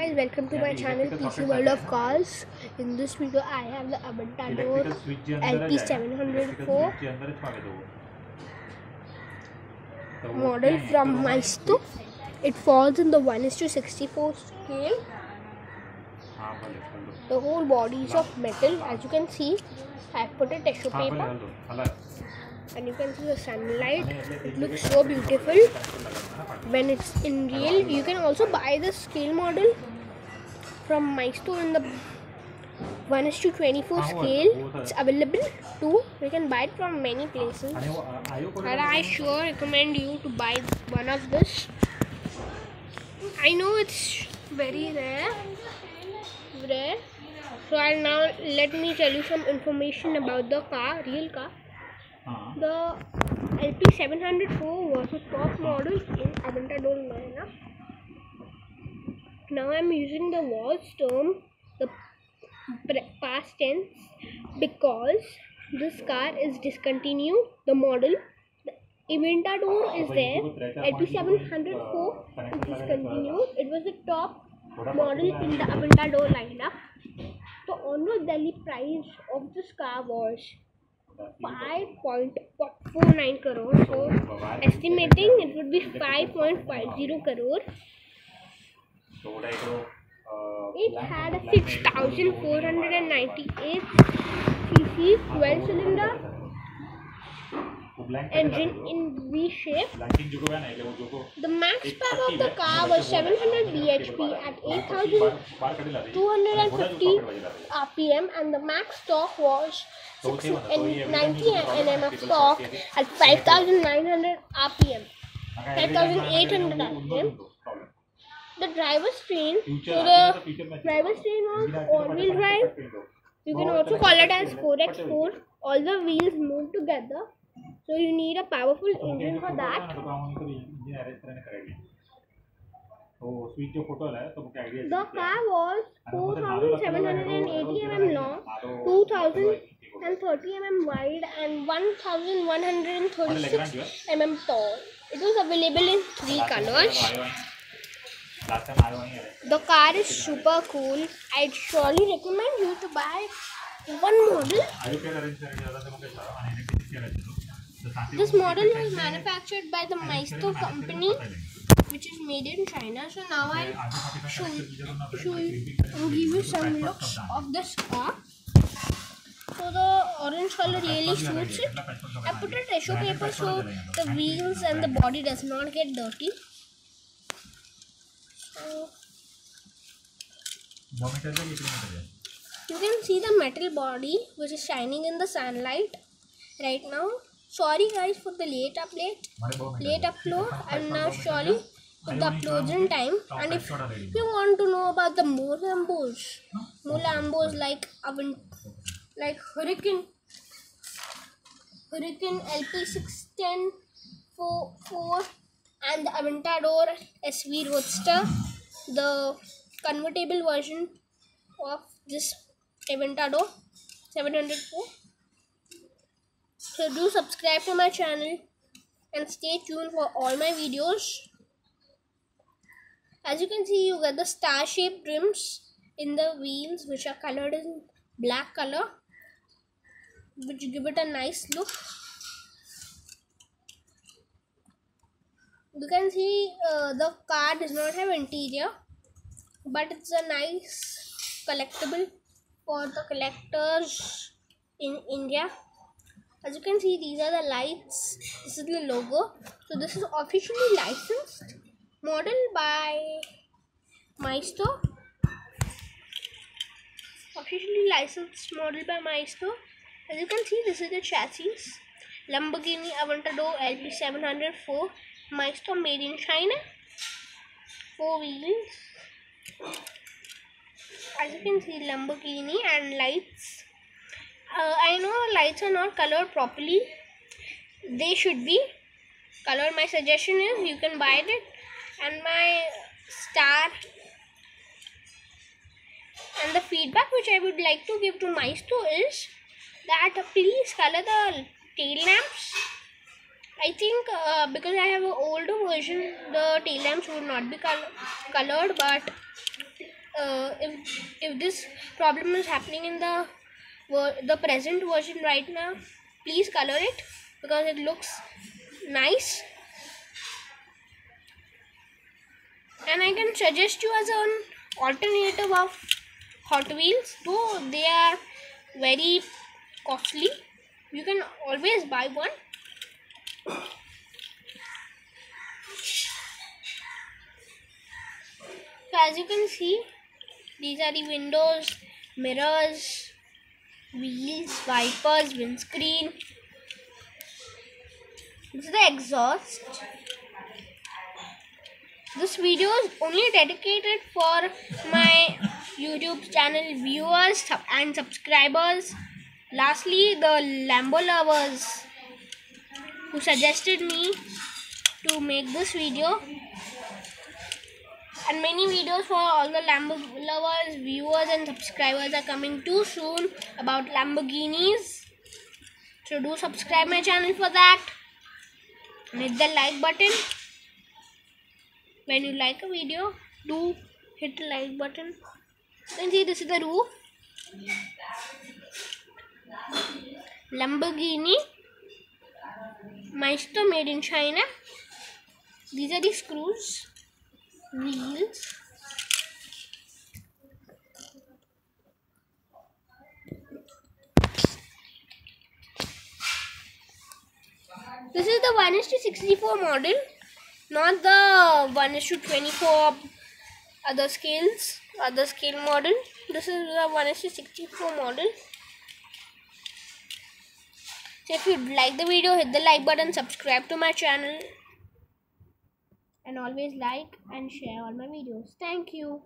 guys, welcome to my channel PC World of Cars. In this video I have the Aventador LP704 model from Maisto. It falls in the 1:64 scale. The whole body is of metal. As you can see, I put a tissue paper and you can see the sunlight. It looks so beautiful when it's in real. You can also buy the scale model from Maisto in the 1:24 scale. It's available too. You can buy it from many places, and I sure recommend you to buy one of this. I know it's very rare. So I'll now let me tell you some information about the car, real car. The LP704 was a top model in Aventador lineup. Now I'm using the was term, the past tense, because this car is discontinued. The model, the Aventador is there. LP704 is discontinued. It was the top model in the Aventador lineup. The on-road daily price of this car was 5.49 crore. So estimating it would be 5.50 crore. It had a 6,498 cc 12-cylinder engine in V shape. The max power of the car was 700 bhp at 8,250 rpm, and the max torque was 690 Nm of torque at 5,900 rpm, 5,800 rpm. The driver's train, so the driver's train was all-wheel drive. You can also call it as 4x4. All the wheels move together, so you need a powerful engine for that. The car was 4,780 mm long, 2,030 mm wide, and 1,136 mm tall. It was available in 3 colors. The car is super cool. I'd surely recommend you to buy one model. This model was manufactured by the Maisto company, which is made in China. So now I'll show you and give you some looks of this car. So the orange color really suits it. I put a tissue paper so the wheels and the body does not get dirty. You can see the metal body which is shining in the sunlight right now. Sorry guys for the late upload. I'm now surely put the uploads in time. And if you want to know about the more Lambos like Hurricane LP610 4 and the Aventador SV Roadster, the convertible version of this Aventador 704. So do subscribe to my channel and stay tuned for all my videos. As you can see, you get the star-shaped rims in the wheels, which are colored in black color, which give it a nice look. You can see the car does not have interior, but it's a nice collectible for the collectors in India. As you can see, these are the lights. This is the logo. So this is officially licensed model by Maisto. Officially licensed model by Maisto. As you can see, this is the chassis. Lamborghini Aventador LP704. Maisto, made in China. 4 wheels. As you can see, Lamborghini and lights. I know lights are not colored properly. They should be colored. My suggestion is you can buy it. And my star and the feedback which I would like to give to Maisto is that please color the tail lamps. I think because I have an older version, the tail lamps would not be colored, but if this problem is happening in the present version right now, please color it because it looks nice. And I can suggest you as an alternative of Hot Wheels, though they are very costly. You can always buy one. So as you can see, these are the windows, mirrors, wheels, wipers, windscreen. This is the exhaust. This video is only dedicated for my YouTube channel viewers and subscribers. Lastly, the Lambo lovers who suggested me to make this video, and many videos for all the Lambo lovers, viewers and subscribers are coming too soon about Lamborghinis. So do subscribe my channel for that and hit the like button. When you like a video, do hit the like button. You can see this is the roof. Lamborghini Meister made in China. These are the screws, wheels. This is the 1:64 model, not the 1:24 other scale model. This is the 1:64 model. So if you like the video, hit the like button, subscribe to my channel, and always like and share all my videos. Thank you.